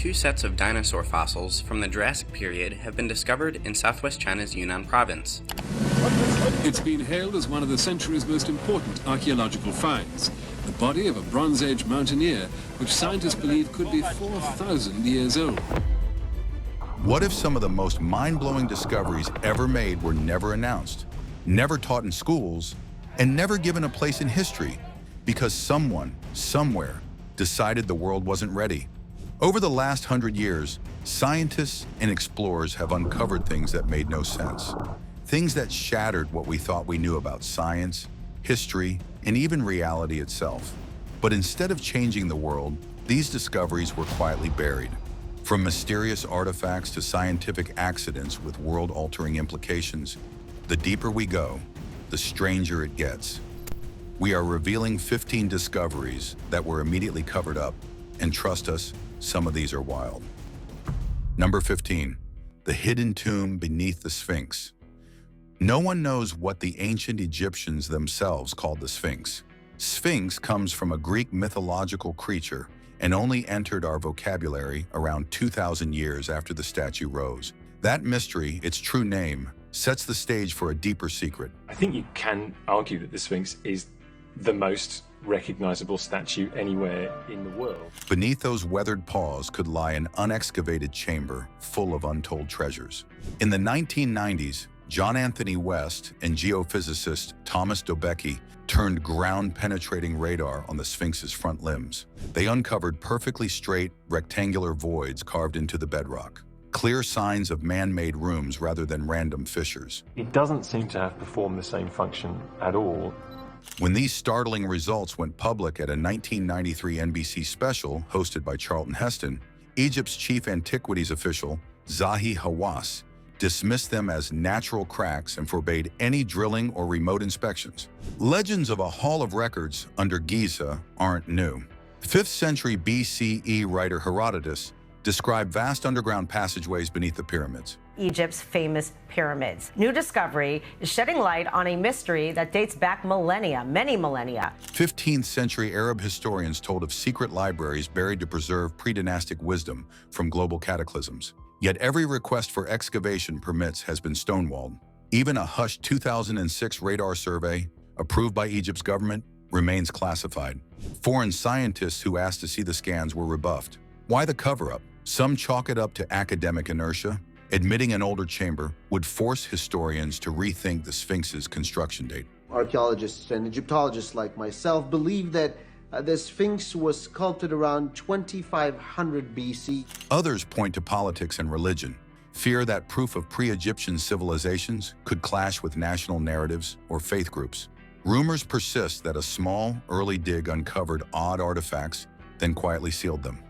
two sets of dinosaur fossils from the Jurassic period have been discovered in southwest China's Yunnan province. It's been hailed as one of the century's most important archaeological finds, the body of a Bronze Age mountaineer, which scientists believe could be 4,000 years old. What if some of the most mind-blowing discoveries ever made were never announced, never taught in schools, and never given a place in history because someone, somewhere, decided the world wasn't ready? Over the last 100 years, scientists and explorers have uncovered things that made no sense. Things that shattered what we thought we knew about science, history, and even reality itself. But instead of changing the world, these discoveries were quietly buried. From mysterious artifacts to scientific accidents with world-altering implications, the deeper we go, the stranger it gets. We are revealing 15 discoveries that were immediately covered up, and trust us, some of these are wild. Number 15, the hidden tomb beneath the Sphinx. No one knows what the ancient Egyptians themselves called the Sphinx. Sphinx comes from a Greek mythological creature and only entered our vocabulary around 2,000 years after the statue rose. That mystery, its true name, sets the stage for a deeper secret. I think you can argue that the Sphinx is the most recognizable statue anywhere in the world. Beneath those weathered paws could lie an unexcavated chamber full of untold treasures. In the 1990s, John Anthony West and geophysicist Thomas Dobecki turned ground-penetrating radar on the Sphinx's front limbs. They uncovered perfectly straight, rectangular voids carved into the bedrock, clear signs of man-made rooms rather than random fissures. It doesn't seem to have performed the same function at all. When these startling results went public at a 1993 NBC special hosted by Charlton Heston, Egypt's chief antiquities official, Zahi Hawass, dismissed them as natural cracks and forbade any drilling or remote inspections. Legends of a Hall of Records under Giza aren't new. 5th century BCE writer Herodotus described vast underground passageways beneath the pyramids. Egypt's famous pyramids. New discovery is shedding light on a mystery that dates back millennia, many millennia. 15th century Arab historians told of secret libraries buried to preserve pre-dynastic wisdom from global cataclysms. Yet every request for excavation permits has been stonewalled. Even a hushed 2006 radar survey, approved by Egypt's government, remains classified. Foreign scientists who asked to see the scans were rebuffed. Why the cover-up? Some chalk it up to academic inertia. Admitting an older chamber would force historians to rethink the Sphinx's construction date. Archaeologists and Egyptologists like myself believe that the Sphinx was sculpted around 2500 BC. Others point to politics and religion, fear that proof of pre-Egyptian civilizations could clash with national narratives or faith groups. Rumors persist that a small, early dig uncovered odd artifacts, then quietly sealed them.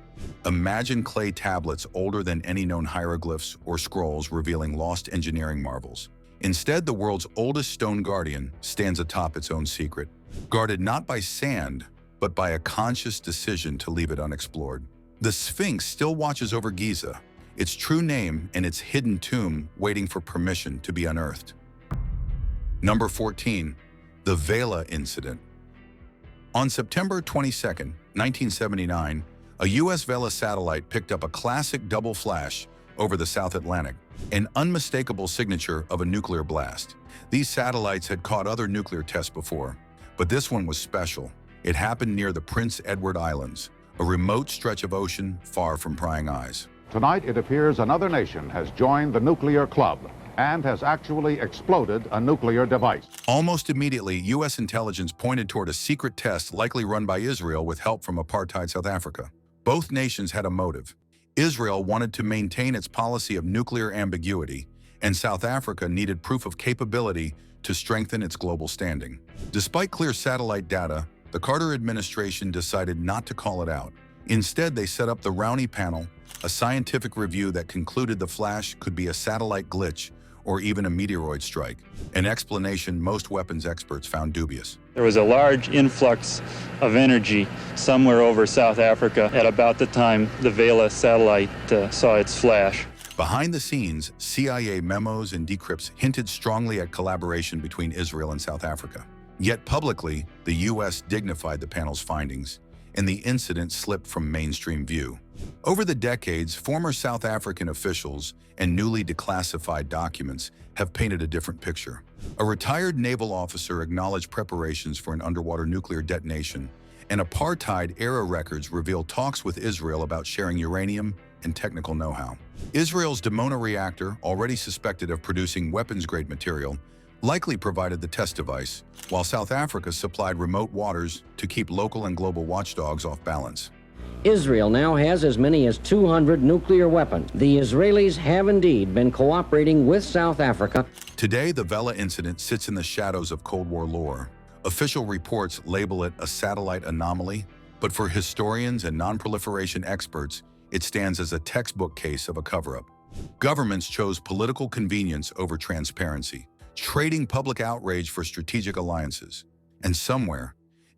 Imagine clay tablets older than any known hieroglyphs or scrolls revealing lost engineering marvels. Instead, the world's oldest stone guardian stands atop its own secret, guarded not by sand, but by a conscious decision to leave it unexplored. The Sphinx still watches over Giza, its true name and its hidden tomb waiting for permission to be unearthed. Number 14, the Vela Incident. On September 22, 1979, a U.S. Vela satellite picked up a classic double flash over the South Atlantic, an unmistakable signature of a nuclear blast. These satellites had caught other nuclear tests before, but this one was special. It happened near the Prince Edward Islands, a remote stretch of ocean far from prying eyes. Tonight, it appears another nation has joined the nuclear club and has actually exploded a nuclear device. Almost immediately, U.S. intelligence pointed toward a secret test likely run by Israel with help from apartheid South Africa. Both nations had a motive. Israel wanted to maintain its policy of nuclear ambiguity, and South Africa needed proof of capability to strengthen its global standing. Despite clear satellite data, the Carter administration decided not to call it out. Instead, they set up the Rowney Panel, a scientific review that concluded the flash could be a satellite glitch or even a meteoroid strike, an explanation most weapons experts found dubious. There was a large influx of energy somewhere over South Africa at about the time the Vela satellite saw its flash. Behind the scenes, CIA memos and decrypts hinted strongly at collaboration between Israel and South Africa. Yet publicly, the U.S. dignified the panel's findings, and the incident slipped from mainstream view. Over the decades, former South African officials and newly declassified documents have painted a different picture. A retired naval officer acknowledged preparations for an underwater nuclear detonation, and apartheid-era records reveal talks with Israel about sharing uranium and technical know-how. Israel's Dimona reactor, already suspected of producing weapons-grade material, likely provided the test device, while South Africa supplied remote waters to keep local and global watchdogs off balance. Israel now has as many as 200 nuclear weapons. The Israelis have indeed been cooperating with South Africa. Today, the Vela incident sits in the shadows of Cold War lore. Official reports label it a satellite anomaly, but for historians and non-proliferation experts, it stands as a textbook case of a cover-up. Governments chose political convenience over transparency, trading public outrage for strategic alliances. And somewhere,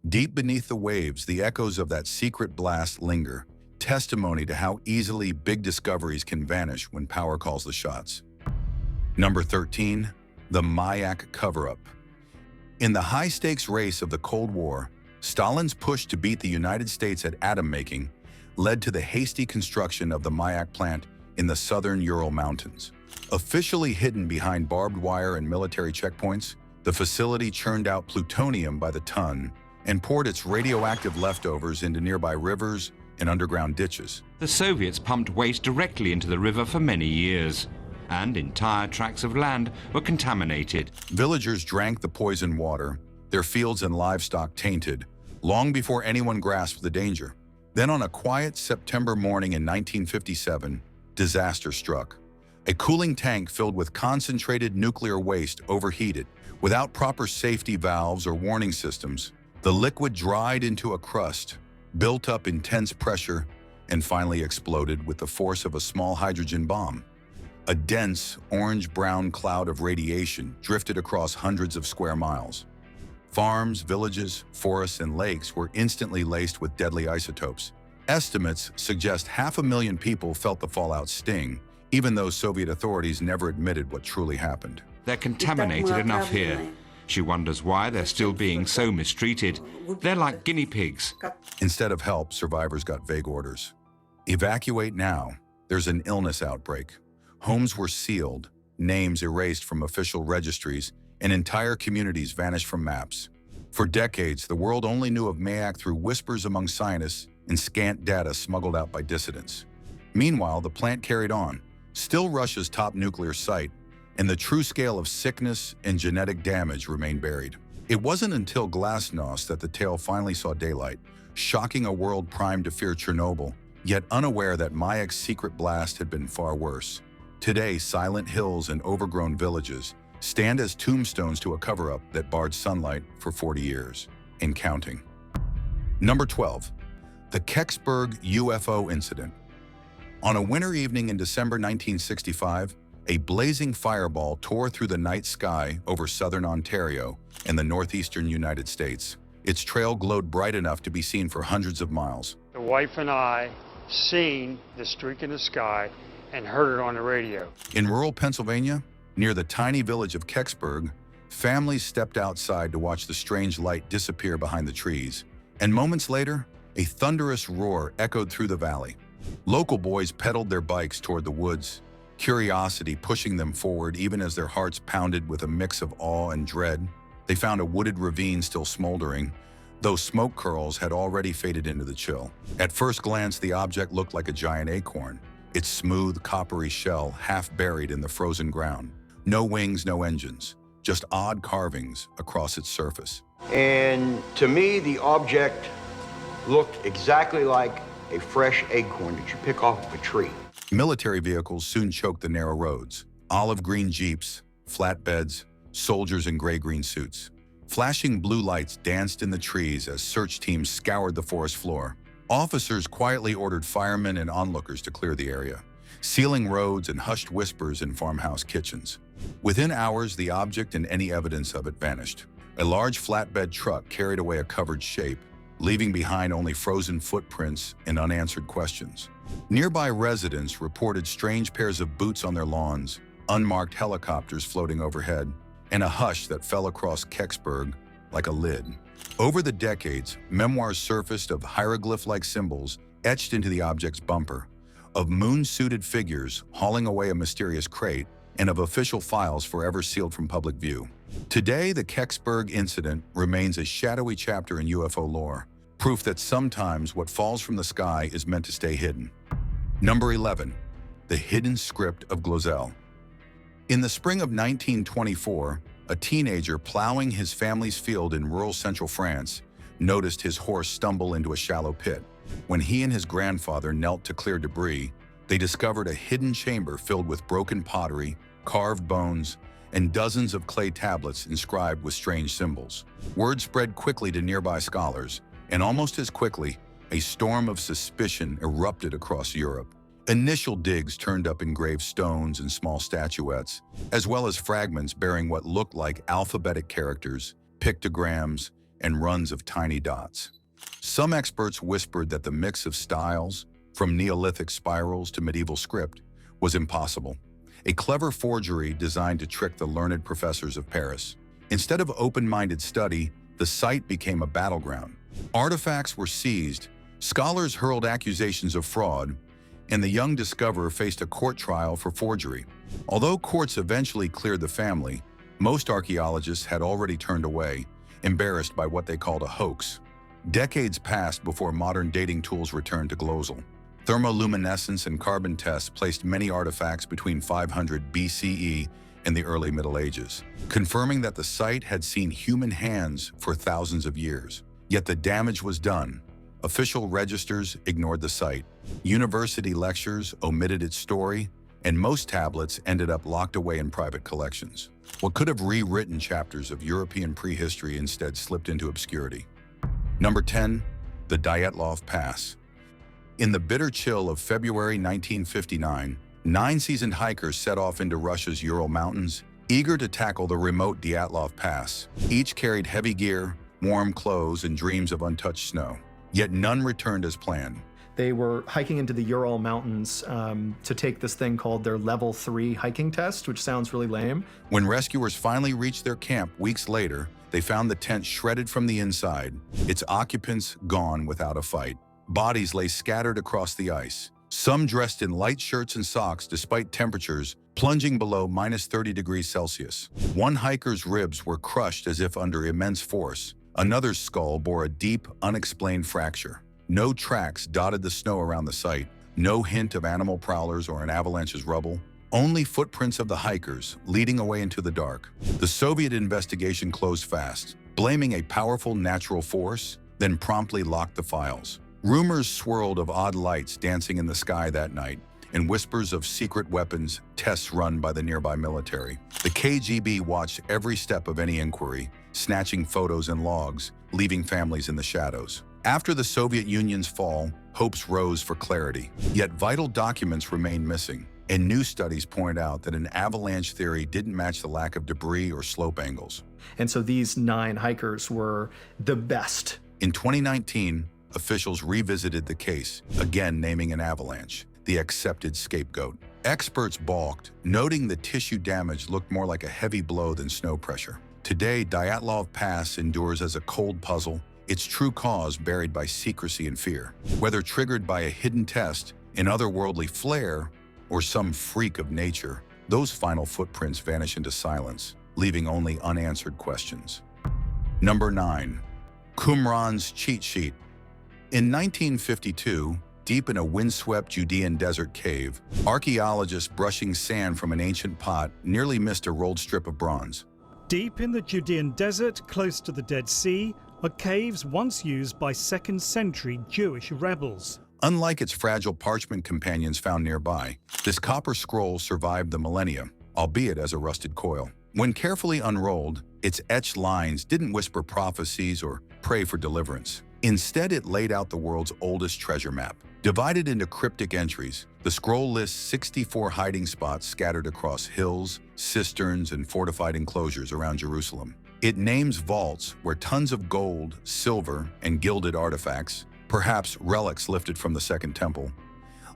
deep beneath the waves, the echoes of that secret blast linger, testimony to how easily big discoveries can vanish when power calls the shots. Number 13, the Mayak cover-up. In the high-stakes race of the Cold War, Stalin's push to beat the United States at atom-making led to the hasty construction of the Mayak plant in the southern Ural Mountains. Officially hidden behind barbed wire and military checkpoints, the facility churned out plutonium by the ton and poured its radioactive leftovers into nearby rivers and underground ditches. The Soviets pumped waste directly into the river for many years, and entire tracts of land were contaminated. Villagers drank the poisoned water, their fields and livestock tainted, long before anyone grasped the danger. Then on a quiet September morning in 1957, disaster struck. A cooling tank filled with concentrated nuclear waste overheated. Without proper safety valves or warning systems, the liquid dried into a crust, built up intense pressure, and finally exploded with the force of a small hydrogen bomb. A dense, orange-brown cloud of radiation drifted across hundreds of square miles. Farms, villages, forests, and lakes were instantly laced with deadly isotopes. Estimates suggest 500,000 people felt the fallout sting, even though Soviet authorities never admitted what truly happened. They're contaminated enough here. She wonders why they're still being so mistreated. They're like guinea pigs. Instead of help, survivors got vague orders. Evacuate now. There's an illness outbreak. Homes were sealed, names erased from official registries, and entire communities vanished from maps. For decades, the world only knew of Mayak through whispers among scientists and scant data smuggled out by dissidents. Meanwhile, the plant carried on, still Russia's top nuclear site, and the true scale of sickness and genetic damage remained buried. It wasn't until Glasnost that the tale finally saw daylight, shocking a world primed to fear Chernobyl, yet unaware that Mayak's secret blast had been far worse. Today, silent hills and overgrown villages stand as tombstones to a cover-up that barred sunlight for 40 years, and counting. Number 12, the Kecksburg UFO incident. On a winter evening in December 1965, a blazing fireball tore through the night sky over southern Ontario and the northeastern United States. Its trail glowed bright enough to be seen for hundreds of miles. The wife and I seen the streak in the sky and heard it on the radio. In rural Pennsylvania, near the tiny village of Kecksburg, families stepped outside to watch the strange light disappear behind the trees. And moments later, a thunderous roar echoed through the valley. Local boys pedaled their bikes toward the woods, curiosity pushing them forward even as their hearts pounded with a mix of awe and dread. They found a wooded ravine still smoldering, though smoke curls had already faded into the chill. At first glance, the object looked like a giant acorn, its smooth, coppery shell half buried in the frozen ground. No wings, no engines, just odd carvings across its surface. And to me, the object looked exactly like a fresh acorn that you pick off a tree. Military vehicles soon choked the narrow roads. Olive green jeeps, flatbeds, soldiers in gray-green suits. Flashing blue lights danced in the trees as search teams scoured the forest floor. Officers quietly ordered firemen and onlookers to clear the area, sealing roads and hushed whispers in farmhouse kitchens. Within hours, the object and any evidence of it vanished. A large flatbed truck carried away a covered shape, leaving behind only frozen footprints and unanswered questions. Nearby residents reported strange pairs of boots on their lawns, unmarked helicopters floating overhead, and a hush that fell across Kecksburg like a lid. Over the decades, memoirs surfaced of hieroglyph-like symbols etched into the object's bumper, of moon-suited figures hauling away a mysterious crate, and of official files forever sealed from public view. Today, the Kecksburg incident remains a shadowy chapter in UFO lore, proof that sometimes what falls from the sky is meant to stay hidden. Number 11. The Hidden Script of Glozell. In the spring of 1924, a teenager plowing his family's field in rural central France noticed his horse stumble into a shallow pit. When he and his grandfather knelt to clear debris, they discovered a hidden chamber filled with broken pottery, carved bones, and dozens of clay tablets inscribed with strange symbols. Word spread quickly to nearby scholars, and almost as quickly, a storm of suspicion erupted across Europe. Initial digs turned up engraved stones and small statuettes, as well as fragments bearing what looked like alphabetic characters, pictograms, and runs of tiny dots. Some experts whispered that the mix of styles, from Neolithic spirals to medieval script, was impossible. A clever forgery designed to trick the learned professors of Paris. Instead of open-minded study, the site became a battleground. Artifacts were seized, scholars hurled accusations of fraud, and the young discoverer faced a court trial for forgery. Although courts eventually cleared the family, most archaeologists had already turned away, embarrassed by what they called a hoax. Decades passed before modern dating tools returned to Glozell. Thermoluminescence and carbon tests placed many artifacts between 500 BCE and the early Middle Ages, confirming that the site had seen human hands for thousands of years. Yet the damage was done. Official registers ignored the site. University lectures omitted its story, and most tablets ended up locked away in private collections. What could have rewritten chapters of European prehistory instead slipped into obscurity. Number 10. The Dyatlov Pass. In the bitter chill of February 1959, 9 seasoned hikers set off into Russia's Ural Mountains, eager to tackle the remote Dyatlov Pass. Each carried heavy gear, warm clothes, and dreams of untouched snow. Yet none returned as planned. They were hiking into the Ural Mountains to take this thing called their Level 3 hiking test, which sounds really lame. When rescuers finally reached their camp weeks later, they found the tent shredded from the inside, its occupants gone without a fight. Bodies lay scattered across the ice, some dressed in light shirts and socks despite temperatures plunging below -30 degrees Celsius. One hiker's ribs were crushed as if under immense force. Another's skull bore a deep, unexplained fracture. No tracks dotted the snow around the site, no hint of animal prowlers or an avalanche's rubble, only footprints of the hikers leading away into the dark. The Soviet investigation closed fast, blaming a powerful natural force, then promptly locked the files. Rumors swirled of odd lights dancing in the sky that night, and whispers of secret weapons tests run by the nearby military. The KGB watched every step of any inquiry, snatching photos and logs, leaving families in the shadows. After the Soviet Union's fall, hopes rose for clarity. Yet vital documents remained missing, and new studies point out that an avalanche theory didn't match the lack of debris or slope angles. And so these 9 hikers were the best. In 2019, officials revisited the case, again naming an avalanche the accepted scapegoat. Experts balked, noting the tissue damage looked more like a heavy blow than snow pressure. Today, Dyatlov Pass endures as a cold puzzle, its true cause buried by secrecy and fear. Whether triggered by a hidden test, an otherworldly flare, or some freak of nature, those final footprints vanish into silence, leaving only unanswered questions. Number 9. Qumran's Cheat Sheet. In 1952, deep in a windswept Judean desert cave, archaeologists brushing sand from an ancient pot nearly missed a rolled strip of bronze. Deep in the Judean desert, close to the Dead Sea, are caves once used by 2nd century Jewish rebels. Unlike its fragile parchment companions found nearby, this copper scroll survived the millennia, albeit as a rusted coil. When carefully unrolled, its etched lines didn't whisper prophecies or pray for deliverance. Instead, it laid out the world's oldest treasure map. Divided into cryptic entries, the scroll lists 64 hiding spots scattered across hills, cisterns, and fortified enclosures around Jerusalem. It names vaults where tons of gold, silver, and gilded artifacts, perhaps relics lifted from the Second Temple,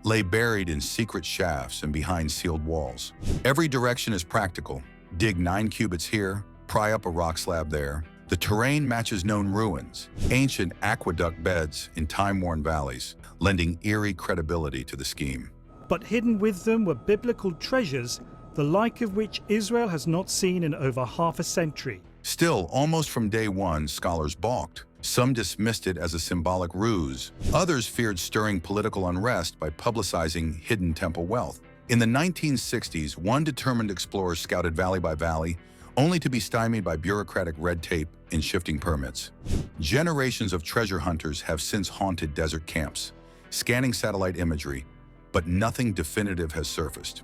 lay buried in secret shafts and behind sealed walls. Every direction is practical. Dig 9 cubits here, pry up a rock slab there, The terrain matches known ruins, ancient aqueduct beds in time-worn valleys, lending eerie credibility to the scheme. But hidden with them were biblical treasures, the like of which Israel has not seen in over half a century. Still, almost from day one, scholars balked. Some dismissed it as a symbolic ruse. Others feared stirring political unrest by publicizing hidden temple wealth. In the 1960s, one determined explorer scouted valley by valley, only to be stymied by bureaucratic red tape and shifting permits. Generations of treasure hunters have since haunted desert camps, scanning satellite imagery, but nothing definitive has surfaced.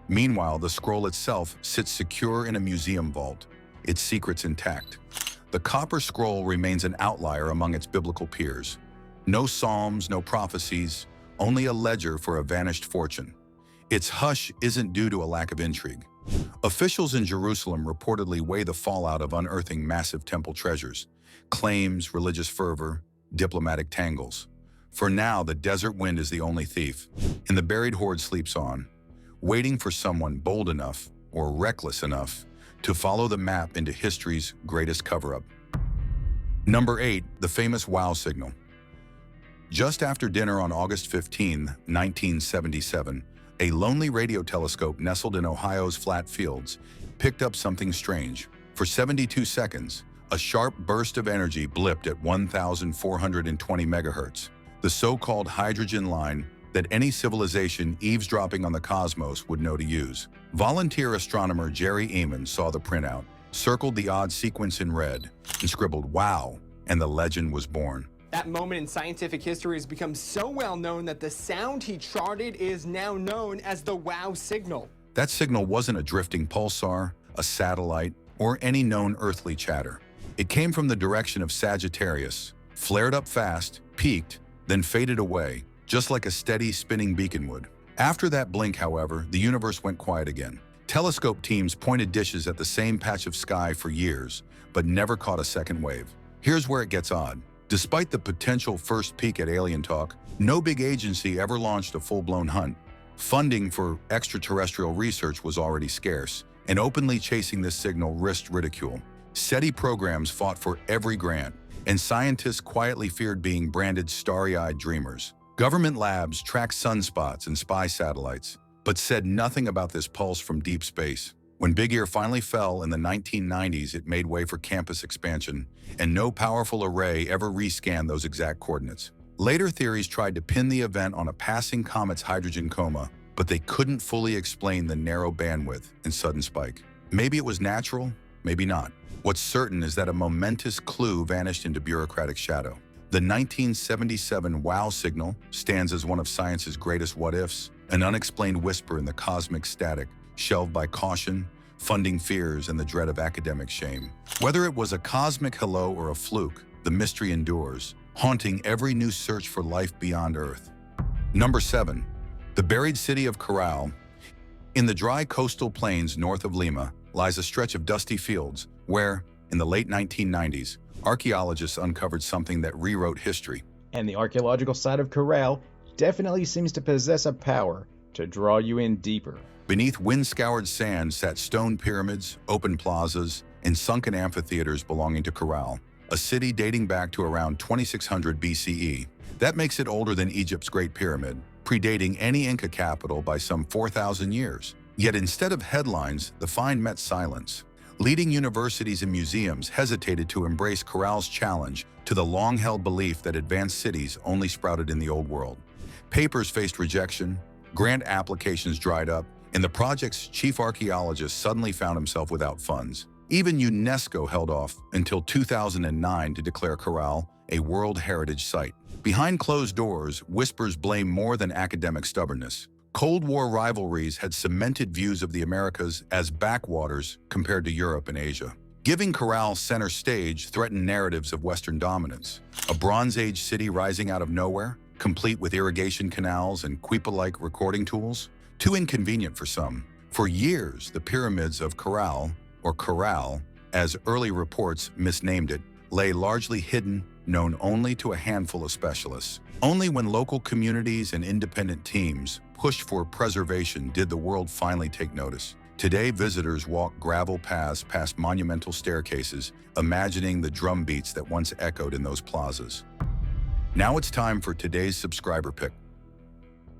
Meanwhile, the scroll itself sits secure in a museum vault, its secrets intact. The Copper Scroll remains an outlier among its biblical peers. No psalms, no prophecies, only a ledger for a vanished fortune. Its hush isn't due to a lack of intrigue. Officials in Jerusalem reportedly weigh the fallout of unearthing massive temple treasures, claims, religious fervor, diplomatic tangles. For now, the desert wind is the only thief, and the buried hoard sleeps on, waiting for someone bold enough or reckless enough to follow the map into history's greatest cover-up. Number 8, the famous WOW signal. Just after dinner on August 15, 1977, a lonely radio telescope nestled in Ohio's flat fields picked up something strange. For 72 seconds, a sharp burst of energy blipped at 1,420 megahertz, the so-called hydrogen line that any civilization eavesdropping on the cosmos would know to use. Volunteer astronomer Jerry Eamon saw the printout, circled the odd sequence in red, and scribbled "wow," and the legend was born. That moment in scientific history has become so well known that the sound he charted is now known as the WOW signal. That signal wasn't a drifting pulsar, a satellite, or any known earthly chatter. It came from the direction of Sagittarius, flared up fast, peaked, then faded away, just like a steady spinning beacon would. After that blink, however, the universe went quiet again. Telescope teams pointed dishes at the same patch of sky for years, but never caught a second wave. Here's where it gets odd. Despite the potential first peek at alien talk, no big agency ever launched a full-blown hunt. Funding for extraterrestrial research was already scarce, and openly chasing this signal risked ridicule. SETI programs fought for every grant, and scientists quietly feared being branded starry-eyed dreamers. Government labs tracked sunspots and spy satellites, but said nothing about this pulse from deep space. When Big Ear finally fell in the 1990s, it made way for campus expansion, and no powerful array ever rescanned those exact coordinates. Later theories tried to pin the event on a passing comet's hydrogen coma, but they couldn't fully explain the narrow bandwidth and sudden spike. Maybe it was natural, maybe not. What's certain is that a momentous clue vanished into bureaucratic shadow. The 1977 WOW signal stands as one of science's greatest what-ifs, an unexplained whisper in the cosmic static, shelved by caution, funding fears, and the dread of academic shame. Whether it was a cosmic hello or a fluke, the mystery endures, haunting every new search for life beyond Earth. Number 7. The buried city of Caral. In the dry coastal plains north of Lima lies a stretch of dusty fields where, in the late 1990s, archaeologists uncovered something that rewrote history. And the archaeological site of Caral definitely seems to possess a power to draw you in deeper. Beneath wind-scoured sand sat stone pyramids, open plazas, and sunken amphitheaters belonging to Caral, a city dating back to around 2600 BCE. That makes it older than Egypt's Great Pyramid, predating any Inca capital by some 4,000 years. Yet instead of headlines, the find met silence. Leading universities and museums hesitated to embrace Caral's challenge to the long-held belief that advanced cities only sprouted in the Old World. Papers faced rejection, grant applications dried up, and the project's chief archaeologist suddenly found himself without funds. Even UNESCO held off until 2009 to declare Caral a World Heritage Site. Behind closed doors, whispers blame more than academic stubbornness. Cold War rivalries had cemented views of the Americas as backwaters compared to Europe and Asia. Giving Caral center stage threatened narratives of Western dominance. A Bronze Age city rising out of nowhere, complete with irrigation canals and Quipa-like recording tools? Too inconvenient for some. For years, the pyramids of Caral, or Caral, as early reports misnamed it, lay largely hidden, known only to a handful of specialists. Only when local communities and independent teams pushed for preservation did the world finally take notice. Today, visitors walk gravel paths past monumental staircases, imagining the drum beats that once echoed in those plazas. Now it's time for today's subscriber pick.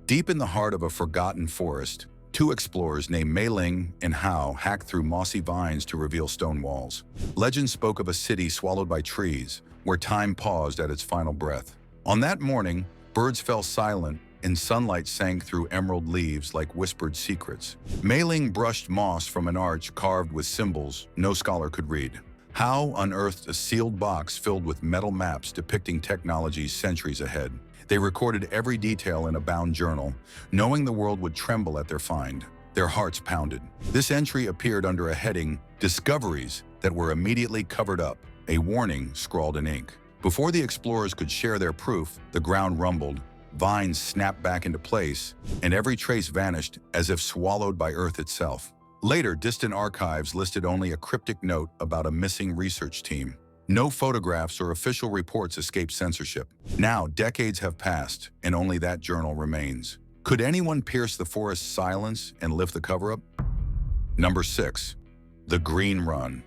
Deep in the heart of a forgotten forest, two explorers named Mei Ling and Hao hacked through mossy vines to reveal stone walls. Legend spoke of a city swallowed by trees, where time paused at its final breath. On that morning, birds fell silent and sunlight sank through emerald leaves like whispered secrets. Mei Ling brushed moss from an arch carved with symbols no scholar could read. Hao unearthed a sealed box filled with metal maps depicting technologies centuries ahead. They recorded every detail in a bound journal, knowing the world would tremble at their find. Their hearts pounded. This entry appeared under a heading, Discoveries, that were immediately covered up, a warning scrawled in ink. Before the explorers could share their proof, the ground rumbled, vines snapped back into place, and every trace vanished as if swallowed by Earth itself. Later, distant archives listed only a cryptic note about a missing research team. No photographs or official reports escaped censorship. Now, decades have passed, and only that journal remains. Could anyone pierce the forest's silence and lift the cover-up? Number 6. The Green Run.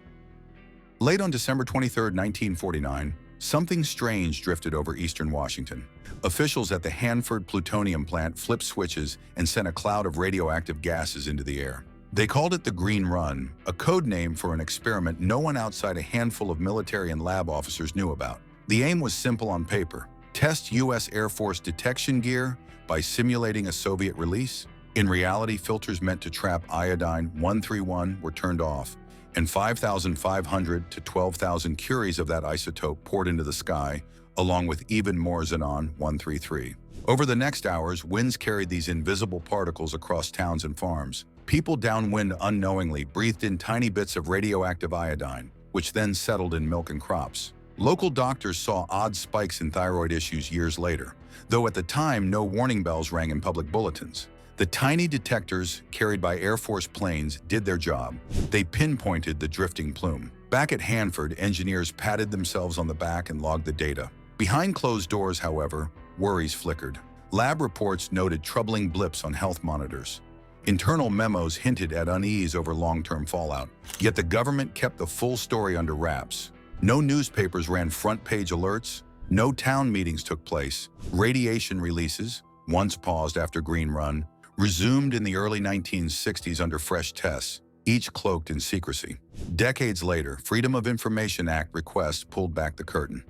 Late on December 23, 1949, something strange drifted over eastern Washington. Officials at the Hanford plutonium plant flipped switches and sent a cloud of radioactive gases into the air. They called it the Green Run, a code name for an experiment no one outside a handful of military and lab officers knew about. The aim was simple on paper: test U.S. Air Force detection gear by simulating a Soviet release. In reality, filters meant to trap iodine-131 were turned off, and 5,500 to 12,000 curies of that isotope poured into the sky, along with even more xenon-133. Over the next hours, winds carried these invisible particles across towns and farms. People downwind unknowingly breathed in tiny bits of radioactive iodine, which then settled in milk and crops. Local doctors saw odd spikes in thyroid issues years later, though at the time no warning bells rang in public bulletins. The tiny detectors carried by Air Force planes did their job. They pinpointed the drifting plume. Back at Hanford, engineers patted themselves on the back and logged the data. Behind closed doors, however, worries flickered. Lab reports noted troubling blips on health monitors. Internal memos hinted at unease over long-term fallout. Yet the government kept the full story under wraps. No newspapers ran front-page alerts. No town meetings took place. Radiation releases, once paused after Green Run, resumed in the early 1960s under fresh tests, each cloaked in secrecy. Decades later, Freedom of Information Act requests pulled back the curtain.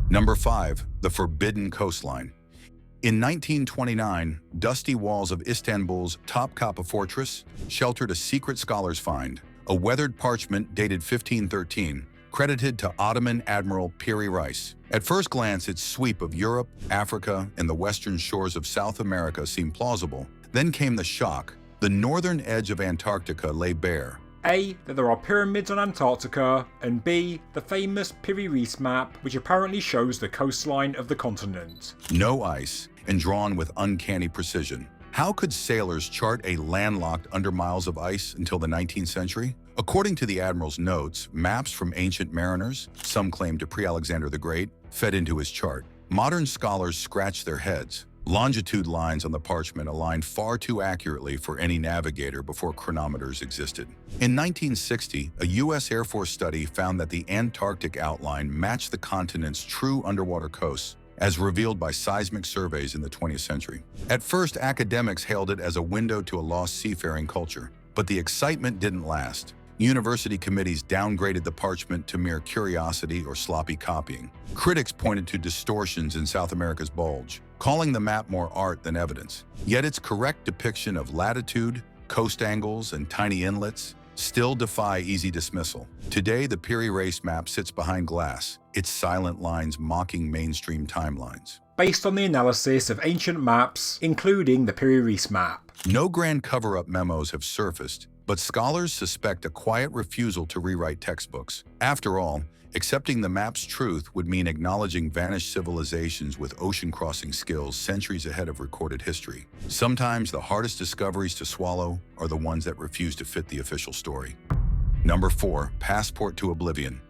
Number 5. The Forbidden Coastline. In 1929, dusty walls of Istanbul's Topkapı Fortress sheltered a secret scholar's find, a weathered parchment dated 1513, credited to Ottoman Admiral Piri Reis. At first glance, its sweep of Europe, Africa, and the western shores of South America seemed plausible. Then came the shock. The northern edge of Antarctica lay bare. A, that there are pyramids on Antarctica, and B, the famous Piri Reis map, which apparently shows the coastline of the continent. No ice, and drawn with uncanny precision. How could sailors chart a landlocked under miles of ice until the 19th century? According to the Admiral's notes, maps from ancient mariners, some claim to pre-Alexander the Great, fed into his chart. Modern scholars scratched their heads. Longitude lines on the parchment aligned far too accurately for any navigator before chronometers existed. In 1960, a U.S. Air Force study found that the Antarctic outline matched the continent's true underwater coasts, as revealed by seismic surveys in the 20th century. At first, academics hailed it as a window to a lost seafaring culture, but the excitement didn't last. University committees downgraded the parchment to mere curiosity or sloppy copying. Critics pointed to distortions in South America's bulge, calling the map more art than evidence. Yet its correct depiction of latitude, coast angles, and tiny inlets still defy easy dismissal. Today, the Piri Reis map sits behind glass, its silent lines mocking mainstream timelines. Based on the analysis of ancient maps, including the Piri Reis map. No grand cover-up memos have surfaced, but scholars suspect a quiet refusal to rewrite textbooks. After all, accepting the map's truth would mean acknowledging vanished civilizations with ocean-crossing skills centuries ahead of recorded history. Sometimes the hardest discoveries to swallow are the ones that refuse to fit the official story. Number 4. Passport to Oblivion.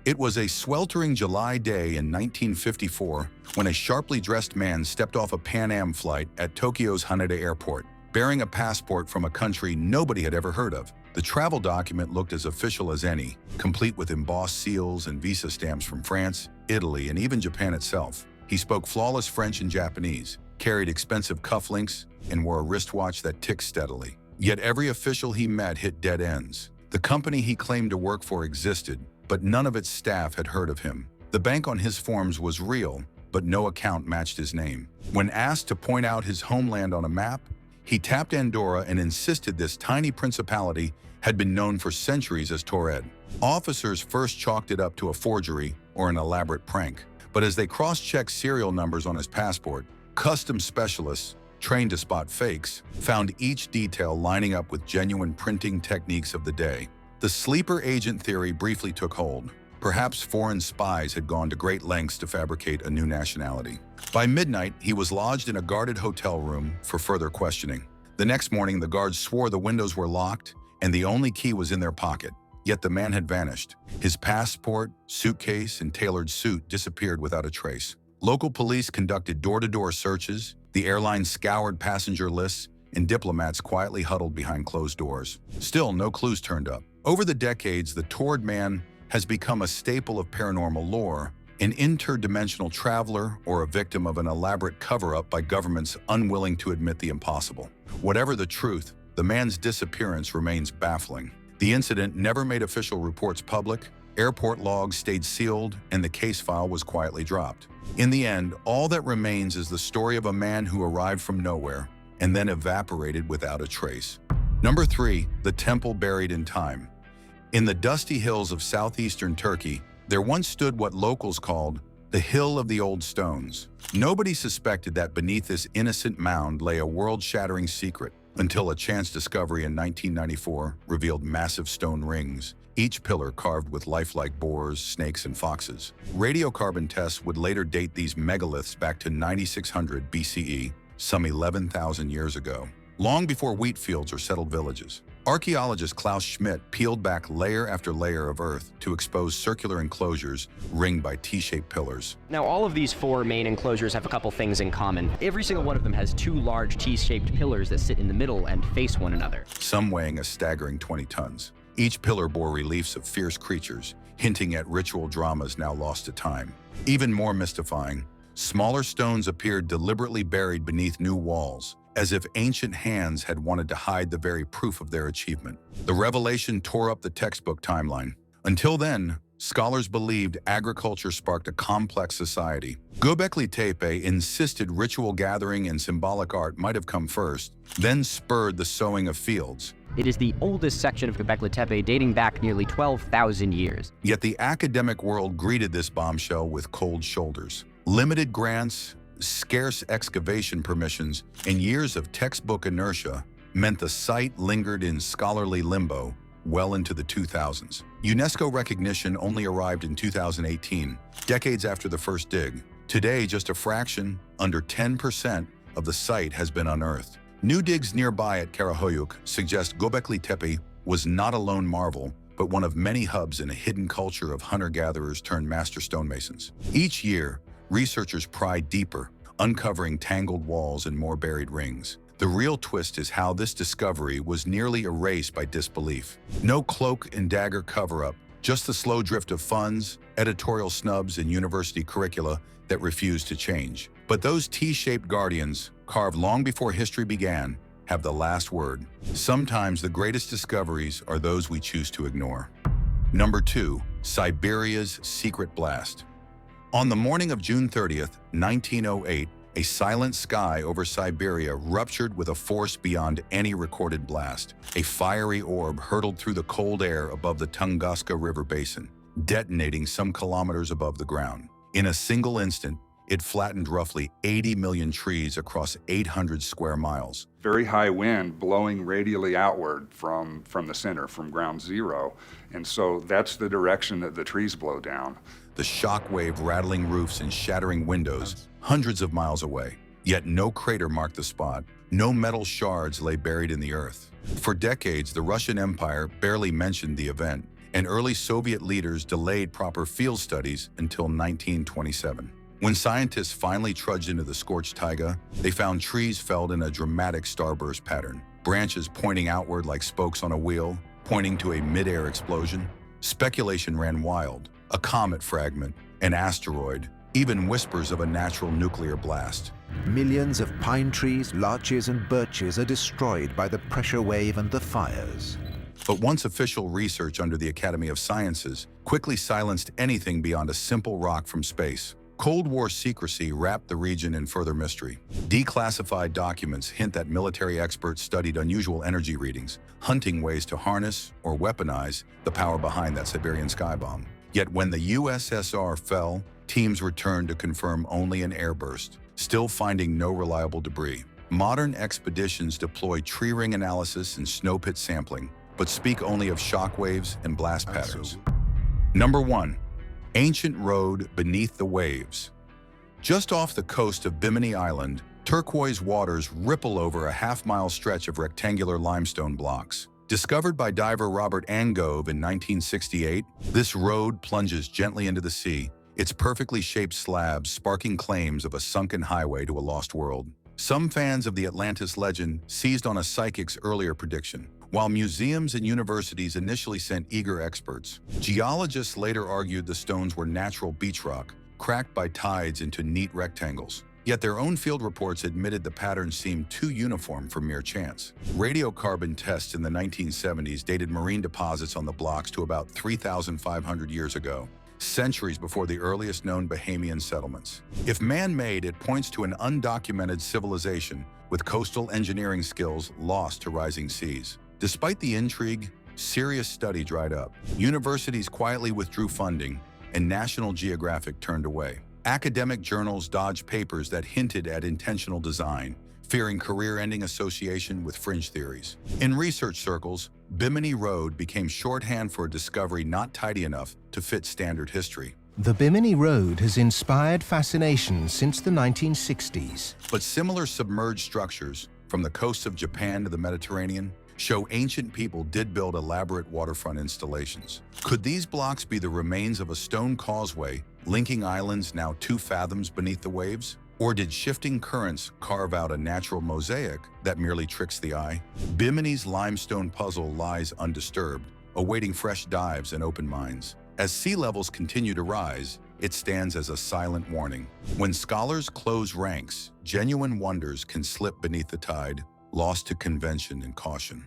It was a sweltering July day in 1954 when a sharply dressed man stepped off a Pan Am flight at Tokyo's Haneda Airport, bearing a passport from a country nobody had ever heard of. The travel document looked as official as any, complete with embossed seals and visa stamps from France, Italy, and even Japan itself. He spoke flawless French and Japanese, carried expensive cufflinks, and wore a wristwatch that ticked steadily. Yet every official he met hit dead ends. The company he claimed to work for existed, but none of its staff had heard of him. The bank on his forms was real, but no account matched his name. When asked to point out his homeland on a map, he tapped Andorra and insisted this tiny principality had been known for centuries as Taured. Officers first chalked it up to a forgery or an elaborate prank, but as they cross-checked serial numbers on his passport, customs specialists, trained to spot fakes, found each detail lining up with genuine printing techniques of the day. The sleeper agent theory briefly took hold. Perhaps foreign spies had gone to great lengths to fabricate a new nationality. By midnight, he was lodged in a guarded hotel room for further questioning. The next morning, the guards swore the windows were locked and the only key was in their pocket. Yet the man had vanished. His passport, suitcase, and tailored suit disappeared without a trace. Local police conducted door-to-door searches, the airline scoured passenger lists, and diplomats quietly huddled behind closed doors. Still, no clues turned up. Over the decades, the Taured man has become a staple of paranormal lore, an interdimensional traveler or a victim of an elaborate cover-up by governments unwilling to admit the impossible. Whatever the truth, the man's disappearance remains baffling. The incident never made official reports public, airport logs stayed sealed, and the case file was quietly dropped. In the end, all that remains is the story of a man who arrived from nowhere and then evaporated without a trace. Number 3, the temple buried in time. In the dusty hills of southeastern Turkey, there once stood what locals called the Hill of the Old Stones. Nobody suspected that beneath this innocent mound lay a world-shattering secret, until a chance discovery in 1994 revealed massive stone rings, each pillar carved with lifelike boars, snakes, and foxes. Radiocarbon tests would later date these megaliths back to 9600 BCE, some 11,000 years ago, long before wheat fields or settled villages. Archaeologist Klaus Schmidt peeled back layer after layer of earth to expose circular enclosures ringed by T-shaped pillars. Now, all of these 4 main enclosures have a couple things in common. Every single one of them has 2 large T-shaped pillars that sit in the middle and face one another. Some weighing a staggering 20 tons. Each pillar bore reliefs of fierce creatures, hinting at ritual dramas now lost to time. Even more mystifying, smaller stones appeared deliberately buried beneath new walls, as if ancient hands had wanted to hide the very proof of their achievement. The revelation tore up the textbook timeline. Until then, scholars believed agriculture sparked a complex society. Göbekli Tepe insisted ritual gathering and symbolic art might have come first, then spurred the sowing of fields. It is the oldest section of Göbekli Tepe, dating back nearly 12,000 years. Yet the academic world greeted this bombshell with cold shoulders. Limited grants, scarce excavation permissions, and years of textbook inertia meant the site lingered in scholarly limbo well into the 2000s. UNESCO recognition only arrived in 2018, decades after the first dig. Today, just a fraction, under 10%, of the site has been unearthed. New digs nearby at Karahoyuk suggest Göbekli Tepe was not a lone marvel, but one of many hubs in a hidden culture of hunter-gatherers turned master stonemasons. Each year, researchers pry deeper, uncovering tangled walls and more buried rings. The real twist is how this discovery was nearly erased by disbelief. No cloak and dagger cover-up, just the slow drift of funds, editorial snubs, and university curricula that refused to change. But those T-shaped guardians, carved long before history began, have the last word. Sometimes the greatest discoveries are those we choose to ignore. Number 2, Siberia's secret blast. On the morning of June 30th, 1908, a silent sky over Siberia ruptured with a force beyond any recorded blast. A fiery orb hurtled through the cold air above the Tunguska River basin, detonating some kilometers above the ground. In a single instant, it flattened roughly 80 million trees across 800 square miles. Very high wind blowing radially outward from the center, from ground zero. And so that's the direction that the trees blow down. The shock wave rattling roofs and shattering windows hundreds of miles away. Yet no crater marked the spot. No metal shards lay buried in the earth. For decades, the Russian Empire barely mentioned the event, and early Soviet leaders delayed proper field studies until 1927. When scientists finally trudged into the scorched taiga, they found trees felled in a dramatic starburst pattern, branches pointing outward like spokes on a wheel, pointing to a mid-air explosion? Speculation ran wild. A comet fragment, an asteroid, even whispers of a natural nuclear blast. Millions of pine trees, larches, and birches are destroyed by the pressure wave and the fires. But once official research under the Academy of Sciences quickly silenced anything beyond a simple rock from space. Cold War secrecy wrapped the region in further mystery. Declassified documents hint that military experts studied unusual energy readings, hunting ways to harness or weaponize the power behind that Siberian sky bomb. Yet when the USSR fell, teams returned to confirm only an airburst, still finding no reliable debris. Modern expeditions deploy tree ring analysis and snow pit sampling, but speak only of shock waves and blast patterns. Number 1. Ancient road beneath the waves. Just off the coast of Bimini Island, turquoise waters ripple over a half-mile stretch of rectangular limestone blocks. Discovered by diver Robert Angove in 1968, this road plunges gently into the sea, its perfectly shaped slabs sparking claims of a sunken highway to a lost world. Some fans of the Atlantis legend seized on a psychic's earlier prediction. While museums and universities initially sent eager experts, geologists later argued the stones were natural beach rock, cracked by tides into neat rectangles. Yet their own field reports admitted the patterns seemed too uniform for mere chance. Radiocarbon tests in the 1970s dated marine deposits on the blocks to about 3,500 years ago, centuries before the earliest known Bahamian settlements. If man-made, it points to an undocumented civilization with coastal engineering skills lost to rising seas. Despite the intrigue, serious study dried up. Universities quietly withdrew funding, and National Geographic turned away. Academic journals dodged papers that hinted at intentional design, fearing career-ending association with fringe theories. In research circles, Bimini Road became shorthand for a discovery not tidy enough to fit standard history. The Bimini Road has inspired fascination since the 1960s. But similar submerged structures, from the coasts of Japan to the Mediterranean, show ancient people did build elaborate waterfront installations. Could these blocks be the remains of a stone causeway linking islands now 2 fathoms beneath the waves? Or did shifting currents carve out a natural mosaic that merely tricks the eye? Bimini's limestone puzzle lies undisturbed, awaiting fresh dives and open minds. As sea levels continue to rise, it stands as a silent warning. When scholars close ranks, genuine wonders can slip beneath the tide, lost to convention and caution.